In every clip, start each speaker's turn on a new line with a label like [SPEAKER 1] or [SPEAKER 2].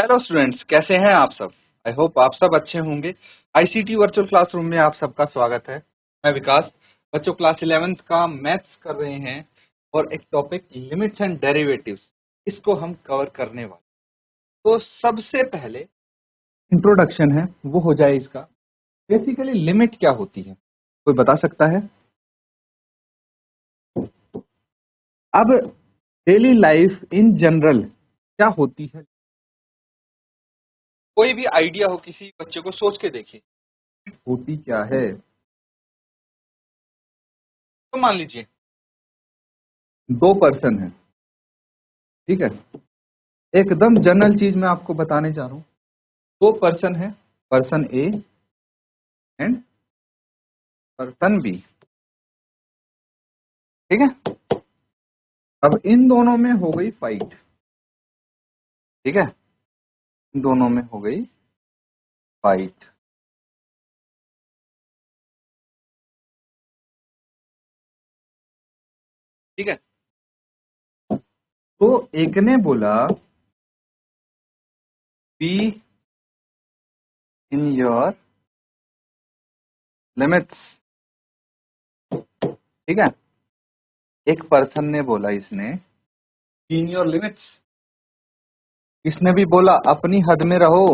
[SPEAKER 1] Hello students, कैसे हैं आप सब। आई होप आप सब अच्छे होंगे। आईसीटी वर्चुअल क्लासरूम में आप सबका स्वागत है। मैं विकास। बच्चों क्लास 11th का मैथ्स कर रहे हैं और एक टॉपिक लिमिट्स एंड डेरिवेटिव्स, इसको हम कवर करने वाले। तो सबसे पहले इंट्रोडक्शन है वो हो जाए इसका। बेसिकली लिमिट क्या होती है, कोई बता सकता है? अब डेली लाइफ इन जनरल क्या होती है, कोई भी आइडिया हो किसी बच्चे को, सोच के देखिए होती क्या है। तो मान लीजिए दो पर्सन है, ठीक है। एकदम जनरल चीज मैं आपको बताने जा रहा हूं। दो पर्सन है, person A and person B, ठीक है। अब इन दोनों में हो गई फाइट, ठीक है। इन दोनों में हो गई फाइट, ठीक है। तो एक ने बोला बी इन योर लिमिट्स, ठीक है। एक पर्सन ने बोला इसने बी इन योर लिमिट्स, इसने भी बोला अपनी हद में रहो,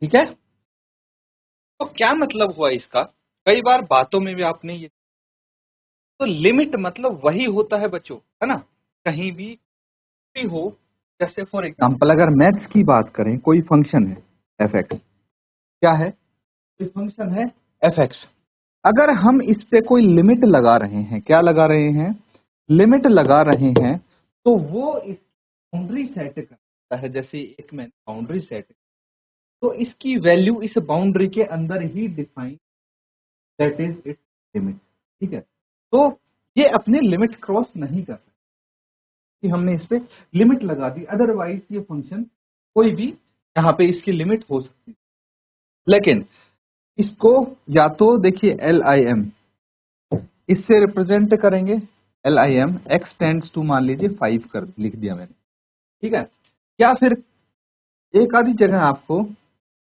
[SPEAKER 1] ठीक है। तो क्या मतलब हुआ इसका, कई बार बातों में भी आपने ये, तो लिमिट मतलब वही होता है बच्चों, है ना। कहीं भी हो, जैसे फॉर एग्जाम्पल अगर मैथ्स की बात करें, कोई फंक्शन है एफ एक्स, क्या है, कोई फंक्शन है एफ एक्स। अगर हम इस पे कोई लिमिट लगा रहे हैं, क्या लगा रहे हैं, लिमिट लगा रहे हैं, तो वो इस बाउंड्री सेट करता है। जैसे एक मैंने बाउंड्री सेट, तो इसकी वैल्यू इस बाउंड्री के अंदर ही define, that is its limit, ठीक है। तो ये अपनी लिमिट क्रॉस नहीं कर सकता कि हमने इस पे लिमिट लगा दी, अदरवाइज ये फंक्शन कोई भी यहाँ पे इसकी लिमिट हो सकती है। लेकिन इसको या तो देखिए एल आई एम, इससे रिप्रेजेंट करेंगे। L I M x tends to, मान लीजिए 5 कर लिख दिया मैंने, ठीक है। या फिर एक आधी जगह आपको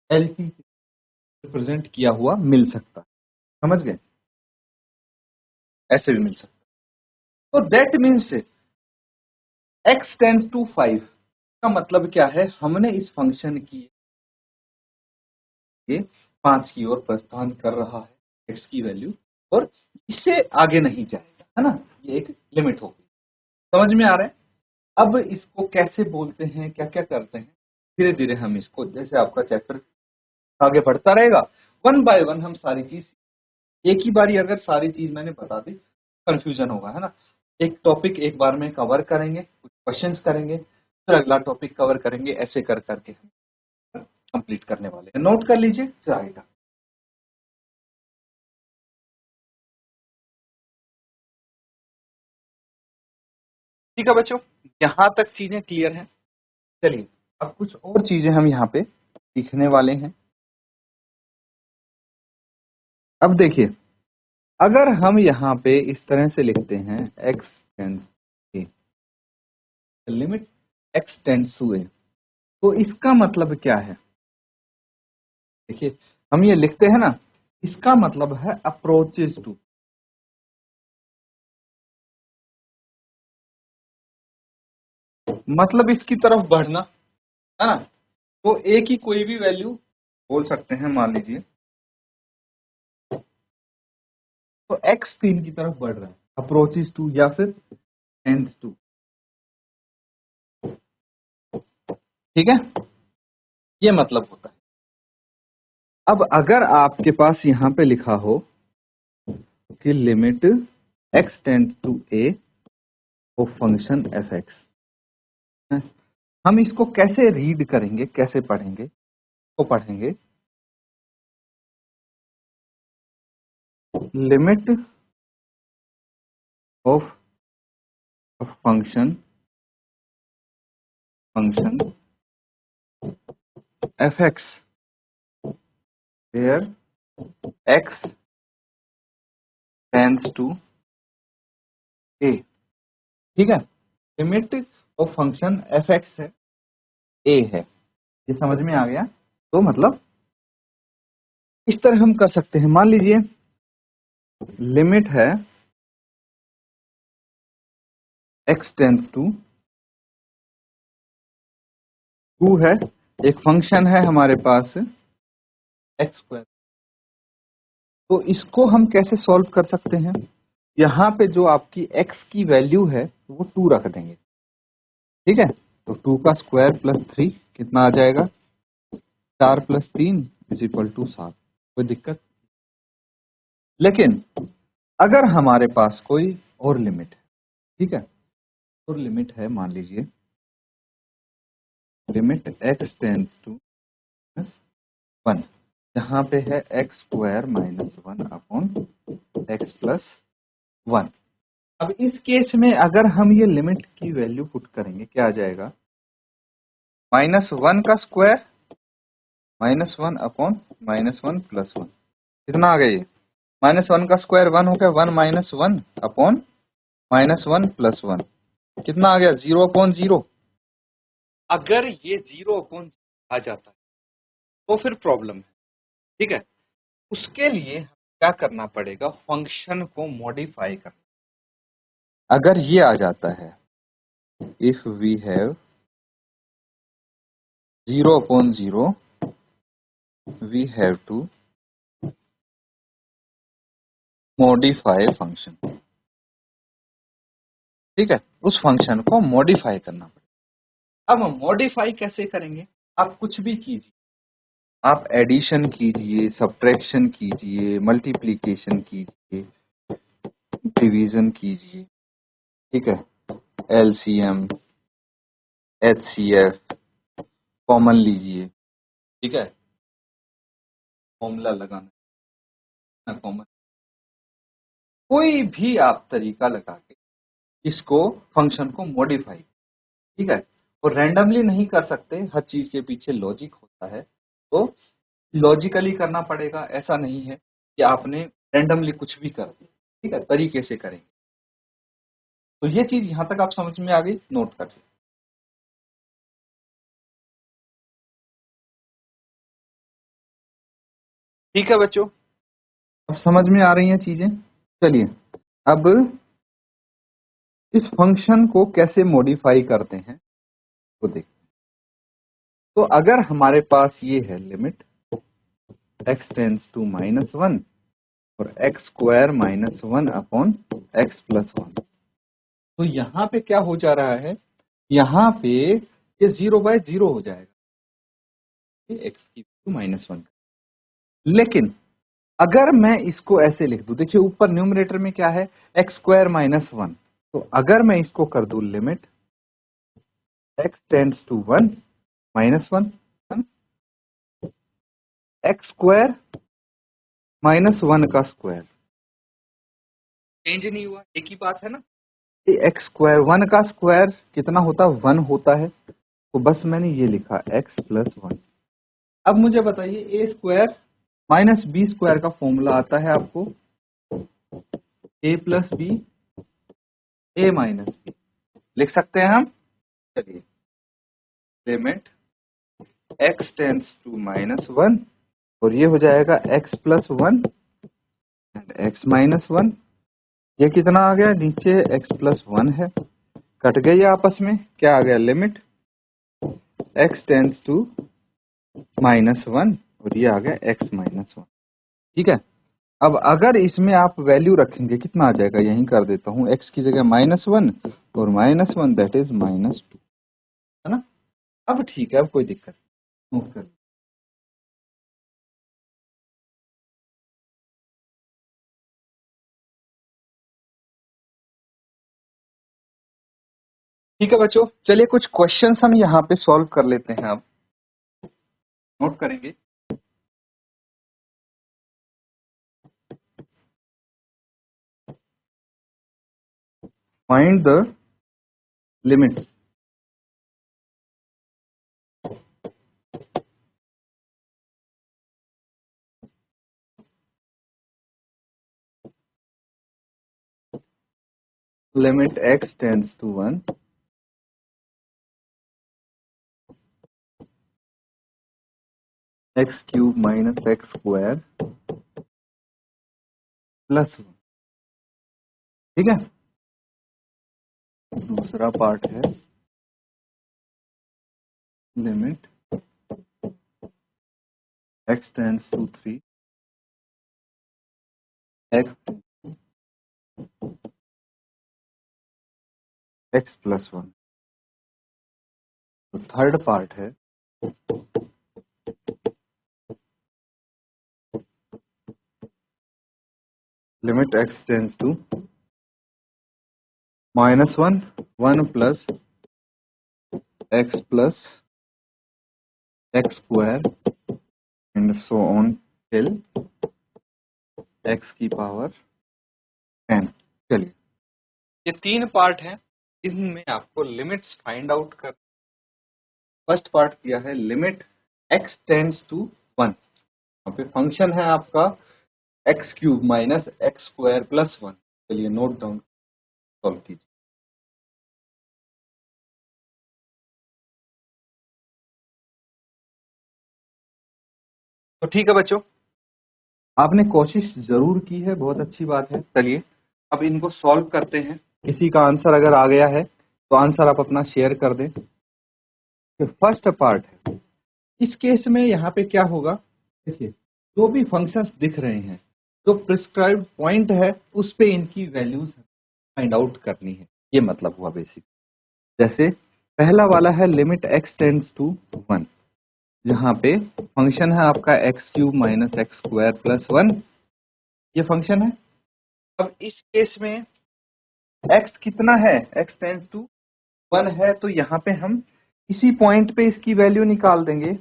[SPEAKER 1] एल टी रिप्रेजेंट किया हुआ मिल सकता है, समझ गए, ऐसे भी मिल सकता है। तो that means x tends to 5 का मतलब क्या है, हमने इस फंक्शन की ये 5 की ओर प्रस्थान कर रहा है एक्स की वैल्यू, और इससे आगे नहीं जाएगा, है ना। ये एक लिमिट होगी, समझ में आ रहा है। अब इसको कैसे बोलते हैं, क्या क्या करते हैं, धीरे धीरे हम इसको, जैसे आपका चैप्टर आगे बढ़ता रहेगा, वन बाय वन हम सारी चीज, एक ही बारी अगर सारी चीज मैंने बता दी कंफ्यूजन होगा, है ना। एक टॉपिक एक बार में कवर करेंगे, कुछ क्वेश्चंस करेंगे, फिर अगला टॉपिक कवर करेंगे, ऐसे कर करके कंप्लीट करने वाले हैं। नोट कर लीजिए, फिर आएगा। ठीक है बच्चों, यहाँ तक चीजें क्लियर हैं। चलिए अब कुछ और चीजें हम यहाँ पे सीखने वाले हैं। अब देखिए, अगर हम यहाँ पे इस तरह से लिखते हैं x tends a, limit x tends to a, तो इसका मतलब क्या है, देखिए हम ये लिखते हैं ना, इसका मतलब है अप्रोचेस टू, मतलब इसकी तरफ बढ़ना, है ना। तो ए की कोई भी वैल्यू बोल सकते हैं, मान लीजिए तो एक्स 3 की तरफ बढ़ रहा है, अप्रोचेस टू या फिर टेंड्स टू, ठीक है। ये मतलब होता है। अब अगर आपके पास यहां पे लिखा हो कि limit x tends to a of function f x, हम इसको कैसे रीड करेंगे, कैसे पढ़ेंगे, तो पढ़ेंगे limit of function function f x where x tends to a, ठीक है। Limit of function f x है, ए है, ये समझ में आ गया। तो मतलब इस तरह हम कर सकते हैं, मान लीजिए लिमिट है x टेंस टू 2 है, एक फंक्शन है हमारे पास एक्स स्क्वायर। तो इसको हम कैसे सॉल्व कर सकते हैं? यहाँ पे जो आपकी x की वैल्यू है वो 2 रख देंगे, ठीक है। तो 2 का स्क्वायर प्लस 3 कितना आ जाएगा? 4 प्लस 3 इज इक्वल टू 7। कोई दिक्कत? लेकिन अगर हमारे पास कोई और लिमिट है, ठीक है, और लिमिट है मान लीजिए लिमिट x टेंस टू 1, जहां पे है x square minus 1 upon x plus 1। अब इस केस में अगर हम ये लिमिट की वैल्यू पुट करेंगे, क्या आ जाएगा? -1 का स्क्वायर -1 अपॉन -1 प्लस 1। कितना आ गया ये? -1 का स्क्वायर 1 हो गया, 1 -1 अपॉन -1 प्लस 1। कितना आ गया? 0 अपॉन 0। अगर ये 0 अपॉन आ जाता है तो फिर प्रॉब्लम है, ठीक है। उसके लिए क्या करना पड़ेगा? फंक्शन को मॉडिफाई करना। अगर ये आ जाता है, if we have 0 upon 0, we have to modify function, ठीक है। उस फंक्शन को मॉडिफाई करना पड़ेगा। अब मॉडिफाई कैसे करेंगे? आप कुछ भी कीजिए, आप एडिशन कीजिए, सब्ट्रैक्शन कीजिए, मल्टीप्लिकेशन कीजिए, डिवीजन कीजिए, ठीक है, एलसीएम, एचसीएफ कॉमन लीजिए, ठीक है, फॉर्मूला लगाना कॉमन, कोई भी आप तरीका लगा के इसको फंक्शन को मॉडिफाई, ठीक है। और रैंडमली नहीं कर सकते, हर चीज के पीछे लॉजिक होता है, तो लॉजिकली करना पड़ेगा। ऐसा नहीं है कि आपने रैंडमली कुछ भी कर दिया, ठीक है, तरीके से करेंगे। तो ये चीज यहां तक आप समझ में आ गई, नोट कर लीजिए। ठीक है बच्चों, अब समझ में आ रही हैं चीजें। चलिए अब इस फंक्शन को कैसे मॉडिफाई करते हैं वो देखते हैं। तो अगर हमारे पास ये है लिमिट x टेंस टू -1 और x square -1 upon x plus 1, तो यहां पे क्या हो जा रहा है? यहां पे ये 0/0 हो जाएगा, एक्स की वैल्यू -1। लेकिन अगर मैं इसको ऐसे लिख दूं, देखिए ऊपर न्यूमरेटर में क्या है? X square -1। तो अगर मैं इसको कर दूं limit x tends to 1 -1 x square -1 का स्क्वायर, चेंज नहीं हुआ, एक ही बात है ना। एक्स स्क्वायर 1 का स्क्वायर कितना होता है? 1 होता है। तो बस मैंने ये लिखा x प्लस 1। अब मुझे बताइए ए स्क्वायर माइनस बी स्क्वायर का फॉर्मूला आता है आपको, ए प्लस बी, ए माइनस बी, लिख सकते हैं हम। चलिए लिमिट x टेंड्स टू -1 और ये हो जाएगा x प्लस 1 एंड x -1। ये कितना आ गया? नीचे x प्लस 1 है, कट गई आपस में, क्या आ गया? लिमिट x टेंड्स टू -1 और ये आ गया x -1, ठीक है। अब अगर इसमें आप वैल्यू रखेंगे कितना आ जाएगा? यहीं कर देता हूं, x की जगह -1 और -1 दैट इज -2, है ना। अब ठीक है, अब कोई दिक्कत नहीं, नोट कर। ठीक है बच्चों, चलिए कुछ क्वेश्चंस हम यहाँ पे सॉल्व कर लेते हैं। अब नोट करेंगे। Find the limits limit x tends to 1 x cube minus x square plus 1। ठीक है, दूसरा पार्ट है limit x tends to 3 x x plus 1। तो थर्ड पार्ट है limit x tends to -1 1 plus x plus x square and so on till x की power 10। चलिए, ये 3 part हैं, इनमें आपको लिमिट्स फाइंड आउट कर। फर्स्ट पार्ट किया है लिमिट x टेंड्स टू 1। यहाँ पे फंक्शन है आपका x cube minus x square plus 1। चलिए नोट डाउन सॉल्व कीजिए। तो ठीक है बच्चों, आपने कोशिश जरूर की है, बहुत अच्छी बात है। चलिए अब इनको सॉल्व करते हैं। किसी का आंसर अगर आ गया है तो आंसर आप अपना शेयर कर दें। तो फर्स्ट पार्ट है, इस केस में यहाँ पे क्या होगा, देखिए जो भी फंक्शंस दिख रहे हैं, जो प्रिस्क्राइब्ड पॉइंट है उस पे इनकी वैल्यूज फाइंड आउट करनी है। ये मतलब हुआ बेसिक। जैसे पहला वाला है लिमिट x टेंड्स टू 1, जहाँ पे फंक्शन है आपका x cube minus x square plus 1। ये फंक्शन है। अब इस केस में x कितना है, x टेंड्स टू 1 है, तो यहाँ पे हम इसी पॉइंट पे इसकी वैल्यू निकाल देंगे।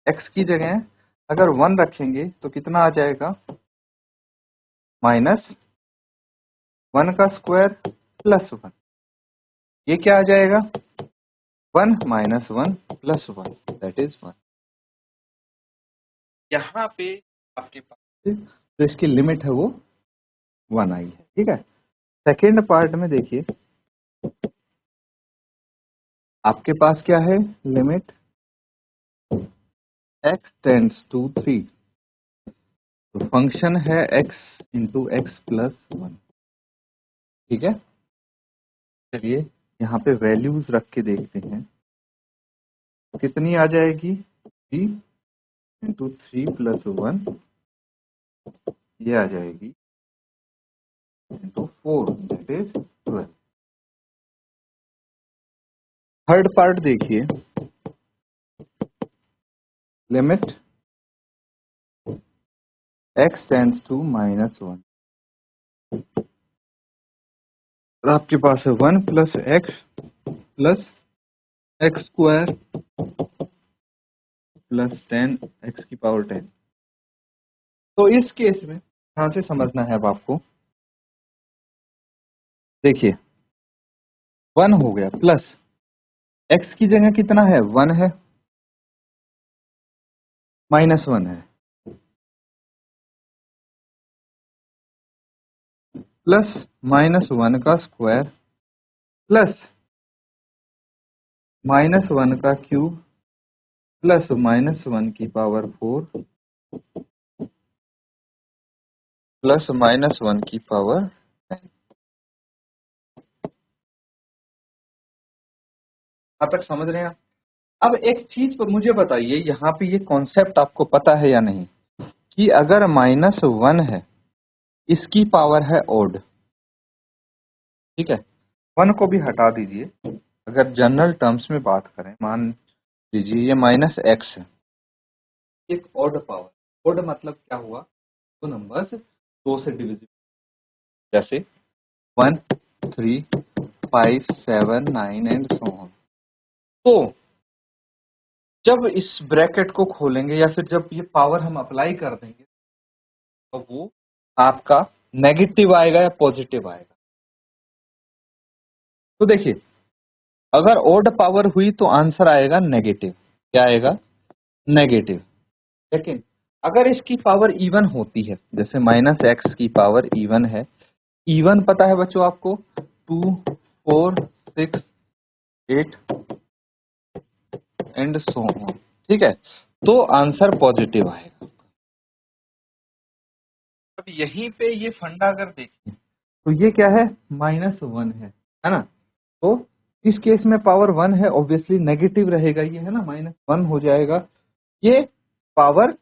[SPEAKER 1] x की जगह अगर 1 रखेंगे तो कितना आ जाएगा, -1 का स्क्वायर प्लस 1। ये क्या आ जाएगा, 1 माइनस 1 प्लस 1 दैट इज 1। यहाँ पे आपके पास जो इसकी लिमिट है वो 1 आई है। ठीक है, सेकेंड पार्ट में देखिए आपके पास क्या है, लिमिट x टेंड्स टू 3। तो फंक्शन है x इंटू एक्स प्लस 1। ठीक है, चलिए यहाँ पे वैल्यूज रख के देखते हैं कितनी आ जाएगी, 3 इंटू 3 प्लस 1, ये आ जाएगी into 4 that is 12। Third part देखिए, लिमिट x टेंड्स टू -1, और आपके पास है 1 plus x square plus 10 x की पावर 10। तो इस केस में ध्यान से समझना है अब आपको। देखिए 1 हो गया प्लस x की जगह कितना है, 1 है, -1 है, प्लस -1 का स्क्वायर प्लस -1 का क्यूब प्लस -1 की पावर 4 प्लस -1 की पावर 10। अब तक समझ रहे हैं आप? अब एक चीज पर मुझे बताइए, यहाँ पे ये कॉन्सेप्ट आपको पता है या नहीं, कि अगर -1 है, इसकी पावर है ओड। ठीक है, 1 को भी हटा दीजिए। अगर जनरल टर्म्स में बात करें, मान लीजिए ये -x है, एक ओड पावर। ओड मतलब क्या हुआ, तो नंबर्स 2 से डिविजिबल, जैसे 1 3 5 7 9 एंड सो ऑन। तो जब इस ब्रैकेट को खोलेंगे या फिर जब ये पावर हम अप्लाई कर देंगे, तो वो आपका नेगेटिव आएगा या पॉजिटिव आएगा। तो देखिए अगर ओड पावर हुई तो आंसर आएगा नेगेटिव। क्या आएगा, नेगेटिव। लेकिन अगर इसकी पावर इवन होती है, जैसे -x की पावर इवन है, इवन पता है बच्चों आपको 2 4 6 8 एंड सो ऑन। ठीक है, तो आंसर पॉजिटिव आएगा। अब यहीं पे ये फंडा अगर देखें तो ये क्या है, -1 है ना। तो इस केस में पावर 1 है, ऑब्वियसली नेगेटिव रहेगा ये, है ना, -1 हो जाएगा। ये पावर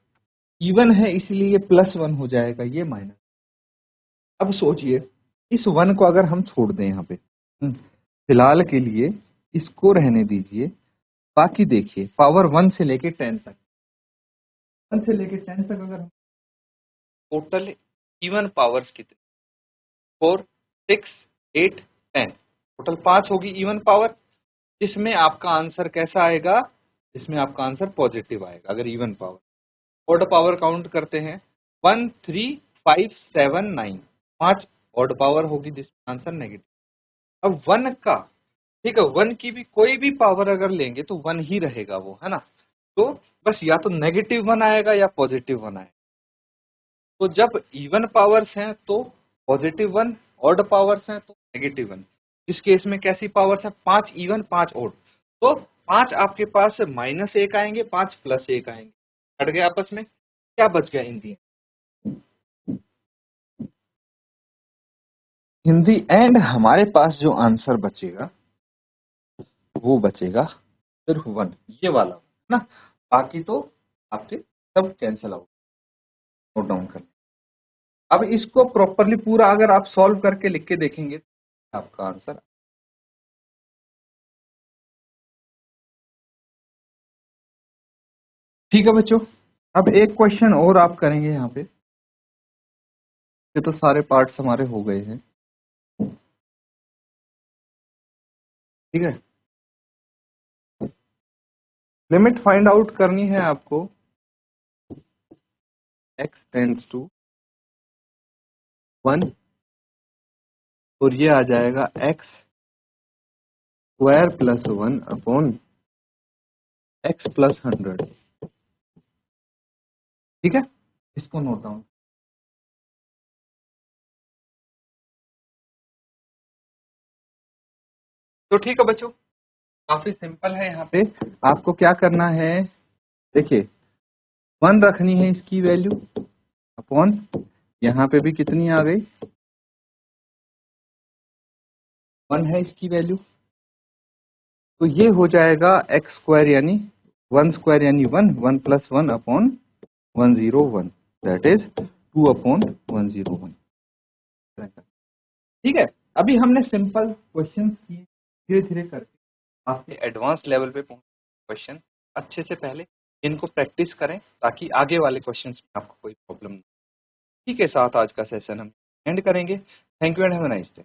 [SPEAKER 1] इवन है इसलिए ये +1 हो जाएगा, ये माइनस। अब सोचिए इस 1 को अगर हम छोड़ दें यहाँ पे, फिलहाल के लिए इसको रहने दीजिए, बाकी देखिए पावर 1 से लेके 10 तक, 1 से लेके 10 तक अगर टोटल इवन पावर्स कितने, 4 6 8 10, टोटल 5 होगी इवन पावर, जिसमें आपका आंसर कैसा आएगा, जिसमें आपका आंसर पॉजिटिव आएगा अगर even power. Odd power count करते हैं, 1 3 5 7 9, 5 ऑड पावर होगी जिसमें आंसर नेगेटिव। अब 1 का, ठीक है, 1 की भी कोई भी पावर अगर लेंगे तो 1 ही रहेगा वो, है ना। तो बस या तो -1 आएगा या +1 आएगा। तो जब इवन पावर्स हैं तो +1, ऑड पावर्स हैं तो -1। इस केस में कैसी पावर्स है, 5 इवन 5 ऑड, तो 5 आपके पास -1 आएंगे, 5 +1 आएंगे, हट गए आपस में, क्या बच गया, हिंदी। हिंदी एंड हमारे पास जो आंसर बचेगा वो बचेगा सिर्फ 1, ये वाला ना, बाकी तो आपके सब कैंसिल आउट। नोट डाउन कर, अब इसको प्रॉपरली पूरा अगर आप सॉल्व करके लिख के देखेंगे तो आपका आंसर। ठीक है बच्चों, अब एक क्वेश्चन और आप करेंगे यहाँ पे, ये तो सारे पार्ट्स हमारे हो गए हैं। ठीक है, लिमिट फाइंड आउट करनी है आपको, x टेंड्स टू 1 और ये आ जाएगा x square plus 1 upon x plus 100। ठीक है, इसको नोट डाउन। तो ठीक है बच्चों, काफी सिंपल है। यहाँ पे आपको क्या करना है, देखिए 1 रखनी है इसकी वैल्यू, अपॉन यहाँ पे भी कितनी आ गई, 1 है इसकी वैल्यू, तो ये हो जाएगा x स्क्वायर यानी 1 स्क्वायर यानी 1, 1 plus 1 upon 101, that is 2 upon 101। ठीक है, अभी हमने सिंपल क्वेश्चंस किए, धीरे धीरे करके आपके एडवांस लेवल पे पहुंचे क्वेश्चन अच्छे से, पहले इनको प्रैक्टिस करें ताकि आगे वाले क्वेश्चंस में आपको कोई प्रॉब्लम नहीं। ठीक है, साथ आज का सेशन हम एंड करेंगे। Thank you and have a nice day.